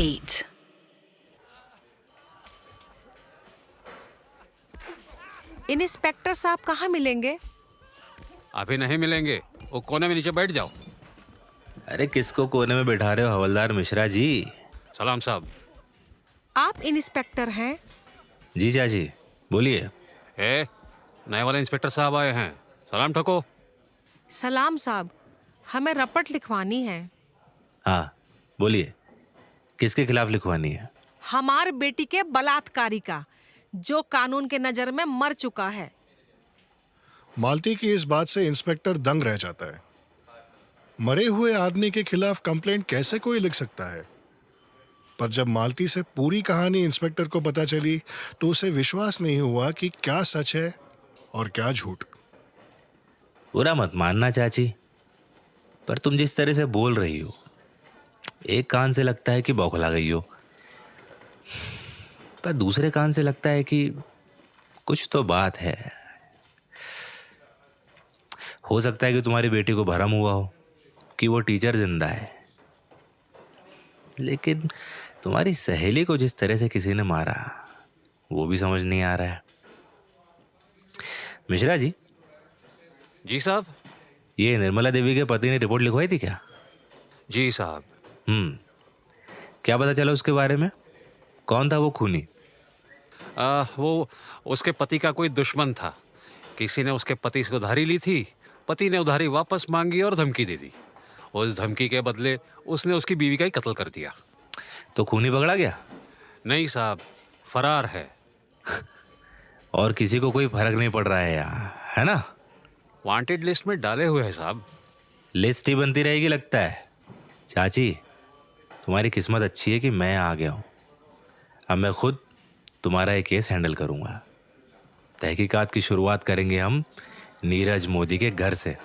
8. Inspector साहब कहाँ मिलेंगे? अभी नहीं मिलेंगे, वो कोने में नीचे बैठ जाओ। अरे किसको कोने में बैठा रहे हो हवलदार मिश्रा जी? सलाम साहब। आप इंस्पेक्टर हैं? जी चाची बोलिए। नए वाले इंस्पेक्टर साहब आए हैं, सलाम ठको। सलाम साहब, हमें रपट लिखवानी है। हाँ बोलिए, किसके खिलाफ लिखवानी है? हमार बेटी के बलात्कारी का, जो कानून के नजर में मर चुका है। मालती की इस बात से इंस्पेक्टर दंग रह जाता है। मरे हुए आदमी के खिलाफ कंप्लेंट कैसे कोई लिख सकता है? पर जब मालती से पूरी कहानी इंस्पेक्टर को पता चली तो उसे विश्वास नहीं हुआ कि क्या सच है और क्या झूठ। बुरा मत मानना चाची, पर तुम जिस तरह से बोल रही हो, एक कान से लगता है कि बौखला गई हो, पर दूसरे कान से लगता है कि कुछ तो बात है। हो सकता है कि तुम्हारी बेटी को भरम हुआ हो कि वो टीचर जिंदा है, लेकिन तुम्हारी सहेली को जिस तरह से किसी ने मारा वो भी समझ नहीं आ रहा है। मिश्रा जी। जी साहब। ये निर्मला देवी के पति ने रिपोर्ट लिखवाई थी क्या? जी साहब। क्या पता चला उसके बारे में? कौन था वो खूनी? वो उसके पति का कोई दुश्मन था। किसी ने उसके पति से उधारी ली थी, पति ने उधारी वापस मांगी और धमकी दे दी। उस धमकी के बदले उसने उसकी बीवी का ही कत्ल कर दिया। तो खूनी पकड़ा गया? नहीं साहब, फरार है। और किसी को कोई फर्क नहीं पड़ रहा है यहाँ, है ना? वांटेड लिस्ट में डाले हुए हैं साहब। लिस्ट ही बनती रहेगी लगता है। चाची, तुम्हारी किस्मत अच्छी है कि मैं आ गया हूँ। अब मैं खुद तुम्हारा ये केस हैंडल करूँगा। तहकीकात की शुरुआत करेंगे हम नीरज मोदी के घर से।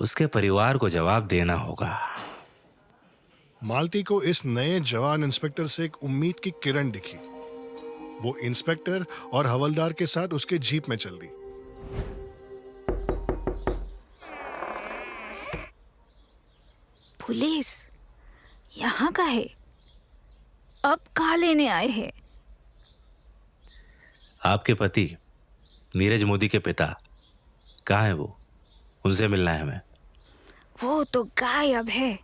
उसके परिवार को जवाब देना होगा। मालती को इस नए जवान इंस्पेक्टर से एक उम्मीद की किरण दिखी। वो इंस्पेक्टर और हवलदार के साथ उसके जीप में चल दी। पुलिस यहाँ का है? अब कहाँ लेने आए हैं? आपके पति नीरज मोदी के पिता कहाँ है? वो उनसे मिलना है हमें। वो तो गायब है।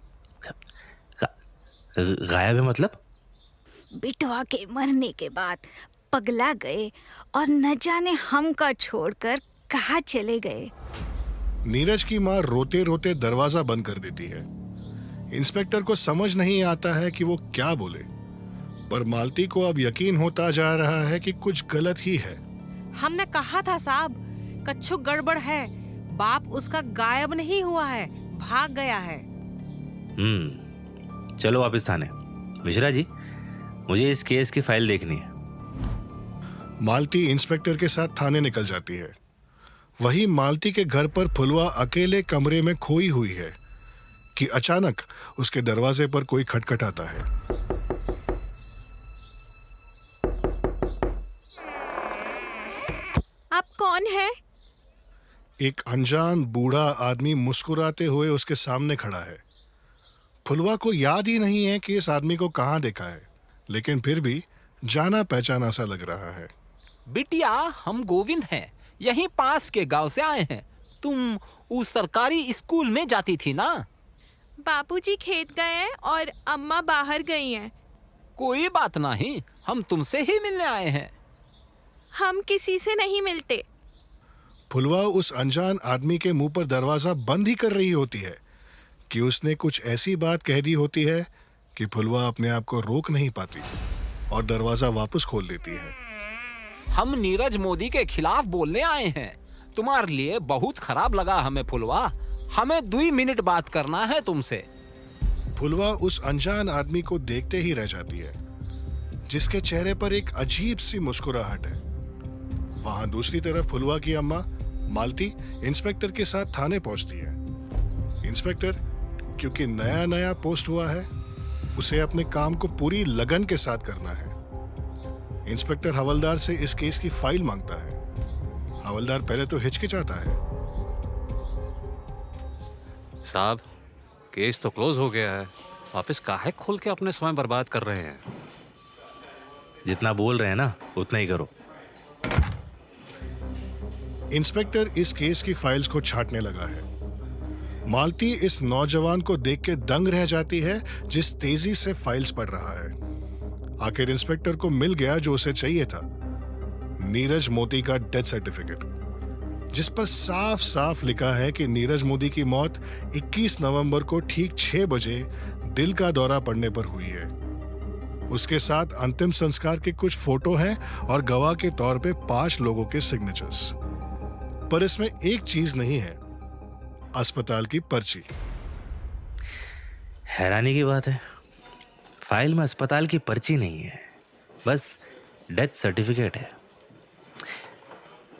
गायब है मतलब? बिटवा के मरने के बाद पगला गए और न जाने हमका छोड़कर कहाँ चले गए। नीरज की माँ रोते रोते दरवाजा बंद कर देती है। इंस्पेक्टर को समझ नहीं आता है कि वो क्या बोले, पर मालती को अब यकीन होता जा रहा है कि कुछ गलत ही है। हमने कहा था साहब, कच्छू गड़बड़ है। बाप उसका गायब नहीं हुआ है, भाग गया है। चलो वापस थाने। मिश्रा जी, मुझे इस केस की फाइल देखनी है। मालती इंस्पेक्टर के साथ थाने निकल जाती है। वहीं मालती के घर पर फुलवा अकेले कमरे में खोई हुई है कि अचानक उसके दरवाजे पर कोई खटखटाता है। आप कौन है? एक अनजान बूढ़ा आदमी मुस्कुराते हुए उसके सामने खड़ा है। फुलवा को याद ही नहीं है कि इस आदमी को कहाँ देखा है, लेकिन फिर भी जाना पहचाना सा लग रहा है। बिटिया, हम गोविंद हैं, यहीं पास के गांव से आए हैं। तुम उस सरकारी स्कूल में जाती थी ना? बापूजी खेत गए हैं और अम्मा बाहर गई हैं। कोई बात नहीं, हम तुमसे ही मिलने आए हैं। हम किसी से नहीं मिलते। फुलवा उस अनजान आदमी के मुंह पर दरवाजा बंद ही कर रही होती है कि उसने कुछ ऐसी बात कह दी होती है कि फुलवा अपने आप को रोक नहीं पाती और दरवाजा वापस खोल देती है। हम नीरज मोदी के खिलाफ बोलने आए हैं। तुम्हारे लिए बहुत खराब लगा हमें फुलवा। हमें 2 मिनट बात करना है तुमसे। फुलवा उस अनजान आदमी को देखते ही रह जाती है, जिसके चेहरे पर एक अजीब सी मुस्कुराहट है। वहां दूसरी तरफ फुलवा की अम्मा मालती इंस्पेक्टर के साथ थाने पहुंचती है। इंस्पेक्टर, क्योंकि नया नया पोस्ट हुआ है, उसे अपने काम को पूरी लगन के साथ करना है। इंस्पेक्टर हवलदार से इस केस की फाइल मांगता है। हवलदार पहले तो हिचकिचाता है। साहब, केस तो क्लोज हो गया है। आप इस काहे खोल के अपने समय बर्बाद कर रहे हैं? जितना बोल रहे हैं ना उतना ही करो। इंस्पेक्टर इस केस की फाइल्स को छांटने लगा है। मालती इस नौजवान को देख के दंग रह जाती है जिस तेजी से फाइल्स पढ़ रहा है। आखिर इंस्पेक्टर को मिल गया जो उसे चाहिए था, नीरज मोदी का डेथ सर्टिफिकेट, जिस पर साफ साफ लिखा है कि नीरज मोदी की मौत 21 नवंबर को ठीक 6 बजे दिल का दौरा पड़ने पर हुई है। उसके साथ अंतिम संस्कार के कुछ फोटो हैं और गवाह के तौर पे 5 लोगों के सिग्नेचर्स। पर इसमें एक चीज नहीं है, अस्पताल की पर्ची। हैरानी की बात है, फाइल में अस्पताल की पर्ची नहीं है, बस डेथ सर्टिफिकेट है।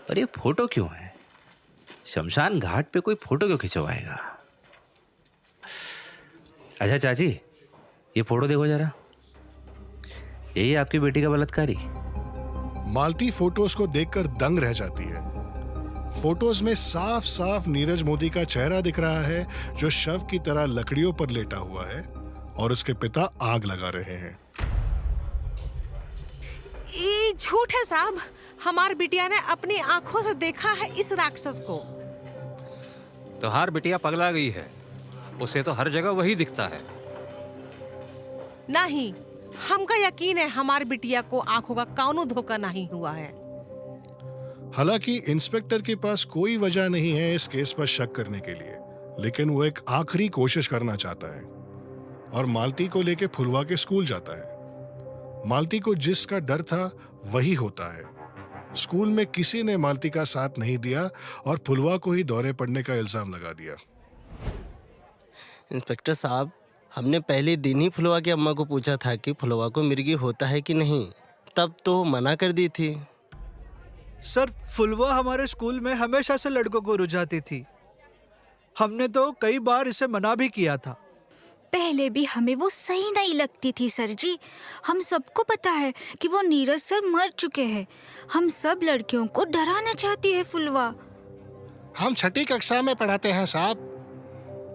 और ये फोटो क्यों है? शमशान घाट पे कोई फोटो क्यों खिंचवाएगा? अच्छा चाची, ये फोटो देखो जरा, यही आपकी बेटी का बलात्कारी? मालती फोटोज को देखकर दंग रह जाती है। फोटोज में साफ साफ नीरज मोदी का चेहरा दिख रहा है जो शव की तरह लकड़ियों पर लेटा हुआ है और उसके पिता आग लगा रहे हैं। ये झूठ है साहब, हमार बिटिया ने अपनी आंखों से देखा है इस राक्षस को। तो हर बिटिया पगला गई है, उसे तो हर जगह वही दिखता है। नहीं, हमका यकीन है हमारी बिटिया को आंखों का कौनो धोखा नहीं हुआ है। हालांकि इंस्पेक्टर के पास कोई वजह नहीं है इस केस पर शक करने के लिए, लेकिन वो एक आखिरी कोशिश करना चाहता है और मालती को लेके फुलवा के स्कूल जाता है। मालती को जिसका डर था वही होता है। स्कूल में किसी ने मालती का साथ नहीं दिया और फुलवा को ही दौरे पड़ने का इल्जाम लगा दिया। इंस्पेक्टर साहब, हमने पहले दिन ही फुलवा की अम्मा को पूछा था कि फुलवा को मिर्गी होता है कि नहीं, तब तो वो मना कर दी थी। सर, फुलवा हमारे स्कूल में हमेशा से लड़कों को रुझाती थी। हमने तो कई बार इसे मना भी किया था। पहले भी हमें वो सही नहीं लगती थी सर जी। हम सबको पता है कि वो नीरज सर मर चुके हैं। हम सब लड़कियों को डराना चाहती है फुलवा। हम 6ठी कक्षा में पढ़ाते हैं साहब।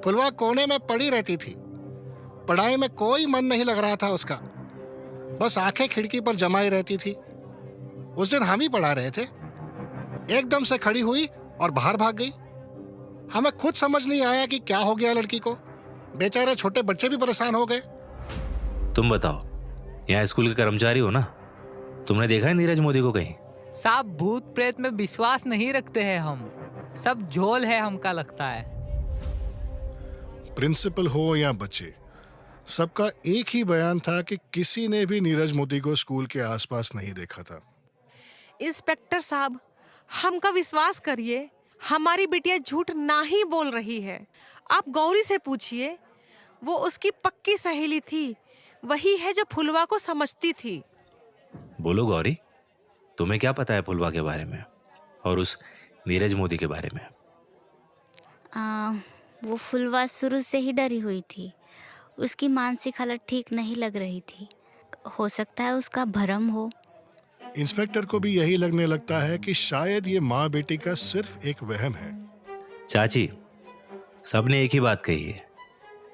फुलवा कोने में पड़ी रहती थी, पढ़ाई में कोई मन नहीं लग रहा था उसका, बस आंखें खिड़की पर जमाई रहती थी। उस दिन हम ही पढ़ा रहे थे, एकदम से खड़ी हुई और बाहर भाग गई। हमें खुद समझ नहीं आया कि क्या हो गया लड़की को। बेचारे छोटे बच्चे भी परेशान हो गए। तुम बताओ, यहाँ स्कूल के कर्मचारी हो ना, तुमने देखा है नीरज मोदी को कहीं? साहब, भूत प्रेत में विश्वास नहीं रखते हैं हम, सब झोल है हमका लगता है। प्रिंसिपल हो या बच्चे, सबका एक ही बयान था कि किसी ने भी नीरज मोदी को स्कूल के आसपास नहीं देखा था। इंस्पेक्टर साहब, हमका विश्वास करिए, हमारी बिटिया झूठ ना ही बोल रही है। आप गौरी से पूछिए, वो उसकी पक्की सहेली थी, वही है जो फुलवा को समझती थी। बोलो गौरी, तुम्हें क्या पता है फुलवा के बारे में और उस नीरज मोदी के बारे में? वो फुलवा शुरू से ही डरी हुई थी। उसकी मानसिक हालत ठीक नहीं लग रही थी। हो सकता है उसका भ्रम हो। इंस्पेक्टर को भी यही लगने लगता है कि शायद ये माँ बेटी का सिर्फ एक वहम है। चाची, सबने एक ही बात कही है,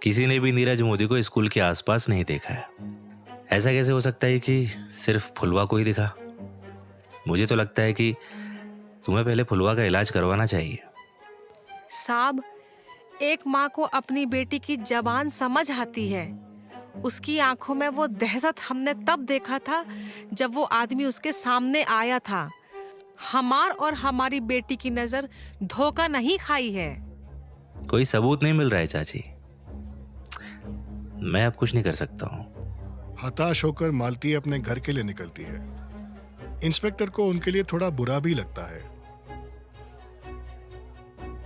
किसी ने भी नीरज मोदी को स्कूल के आसपास नहीं देखा है। ऐसा कैसे हो सकता है कि सिर्फ फुलवा को ही दिखा? मुझे तो लगता है कि तुम्हें पहले फुलवा का इलाज करवाना चाहिए। साहब, एक माँ को अपनी बेटी की जबान समझ आती है। उसकी आंखों में वो दहशत हमने तब देखा था जब वो आदमी उसके सामने आया था। हमार और हमारी बेटी की नजर धोखा नहीं खाई है। कोई सबूत नहीं मिल रहा है चाची, मैं अब कुछ नहीं कर सकता हूँ। हताश होकर मालती अपने घर के लिए निकलती है। इंस्पेक्टर को उनके लिए थोड़ा बुरा भी लगता है।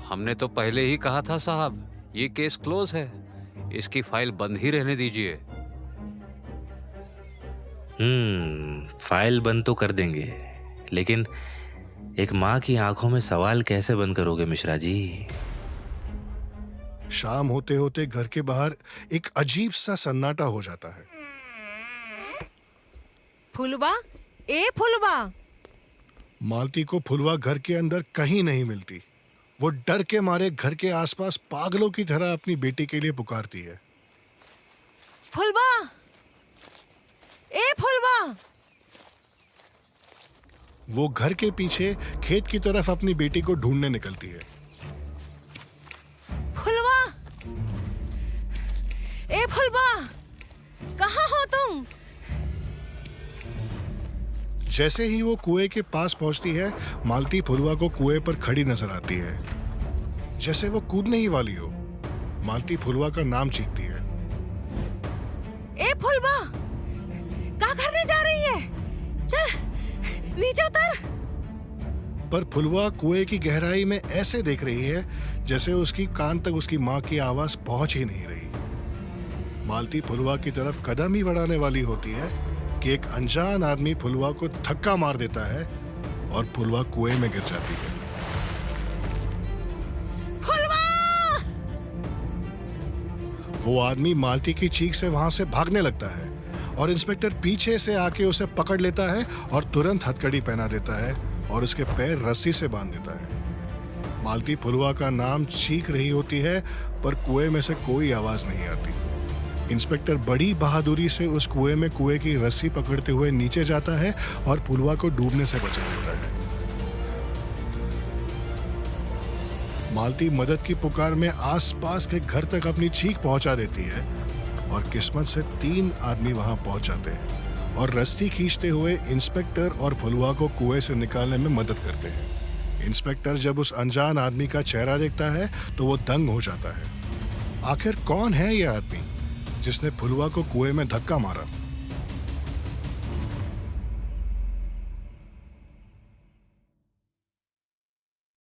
हमने तो पहले ही कहा था साहब, ये केस क्लोज है, इसकी फाइल बंद ही रहने दीजिए। फाइल बंद तो कर देंगे, लेकिन एक माँ की आंखों में सवाल कैसे बंद करोगे मिश्रा जी? शाम होते होते घर के बाहर एक अजीब सा सन्नाटा हो जाता है। फुलवा, ए फुलवा। मालती को फुलवा घर के अंदर कहीं नहीं मिलती। वो डर के मारे घर के आसपास पागलों की तरह अपनी बेटी के लिए पुकारती है। फुलवा, ए फुलवा। वो घर के पीछे खेत की तरफ अपनी बेटी को ढूंढने निकलती है। फुलवा, ए फुलवा, कहाँ हो तुम? जैसे ही वो कुएं के पास पहुंचती है, मालती फुलवा को कुएं पर खड़ी नजर आती है, जैसे वो कूदने ही वाली हो। मालती फुलवा का नाम चीखती है। ए फुलवा, क्या करने जा रही है? चल नीचे उतर। पर फुलवा कुएं की गहराई में ऐसे देख रही है जैसे उसकी कान तक उसकी माँ की आवाज पहुंच ही नहीं रही। मालती फुलवा की तरफ कदम ही बढ़ाने वाली होती है कि एक अनजान आदमी फुलवा को धक्का मार देता है और फुलवा कुएं में गिर जाती है। फुलवा! वो आदमी मालती की चीख से वहां से भागने लगता है और इंस्पेक्टर पीछे से आके उसे पकड़ लेता है और तुरंत हथकड़ी पहना देता है और उसके पैर रस्सी से बांध देता है। मालती फुलवा का नाम चीख रही होती है पर कुएं में से कोई आवाज नहीं आती। इंस्पेक्टर बड़ी बहादुरी से उस कुएं में कुएं की रस्सी पकड़ते हुए नीचे जाता है और फुलवा को डूबने से बचा लेता है। मालती मदद की पुकार में आसपास के घर तक अपनी चीख पहुंचा देती है और किस्मत से 3 आदमी वहां पहुंच जाते हैं और रस्सी खींचते हुए इंस्पेक्टर और फुलवा को कुएं से निकालने में मदद करते हैं। इंस्पेक्टर जब उस अनजान आदमी का चेहरा देखता है तो वो दंग हो जाता है। आखिर कौन है यह आदमी जिसने फुलवा को कुएं में धक्का मारा?